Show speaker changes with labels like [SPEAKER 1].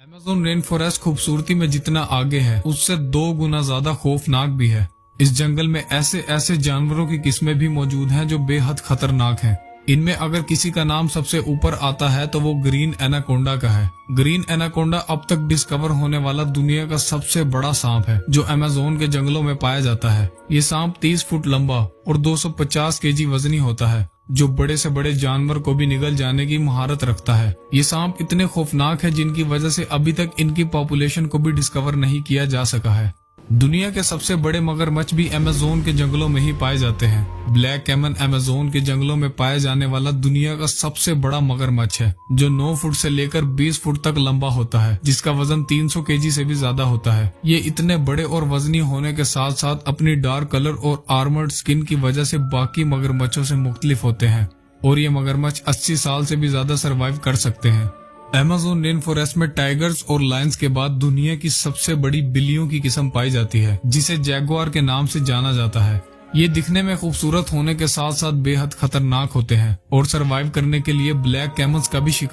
[SPEAKER 1] Amazon rain forest खूबसूरती में जितना आगे है उससे 2 गुना ज्यादा खौफनाक भी है। इस जंगल में ऐसे ऐसे जानवरों की किस्में भी मौजूद हैं जो बेहद खतरनाक हैं। इनमें अगर किसी का नाम सबसे ऊपर आता है तो वो ग्रीन एनाकोंडा का है। ग्रीन एनाकोंडा अब तक डिस्कवर होने वाला दुनिया का सबसे बड़ा सांप है जो अमेज़न के जंगलों में पाया जाता है। ये सांप 30 फुट लंबा और 250 केजी वजनी होता है जो बड़े से बड़े जानवर को भी निगल जाने की महारत रखता है। ये सांप इतने खौफनाक है जिनकी वजह से अभी तक इनकी पॉपुलेशन को भी डिस्कवर नहीं किया जा सका है। दुनिया के सबसे बड़े मगरमच्छ भी अमेज़न के जंगलों में ही पाए जाते हैं। ब्लैक कैमन अमेज़न के जंगलों में पाया जाने वाला दुनिया का सबसे बड़ा मगरमच्छ है जो 9 फुट से लेकर 20 फुट तक लंबा होता है, जिसका वजन 300 केजी से भी ज्यादा होता है। ये इतने बड़े और वजनी होने के साथ साथ अपनी डार्क कलर और आर्मर्ड स्किन की वजह से बाकी मगरमच्छों से मुख्तलिफ होते हैं और ये मगरमच्छ 80 साल से भी ज्यादा सरवाइव कर सकते हैं। अमेज़न रेन फॉरेस्ट में टाइगर्स और लायंस के बाद दुनिया की सबसे बड़ी बिल्लियों की किस्म पाई जाती है जिसे जैगुआर के नाम से जाना जाता है। ये दिखने में खूबसूरत होने के साथ साथ बेहद खतरनाक होते हैं और सरवाइव करने के लिए ब्लैक कैमल्स का भी शिकार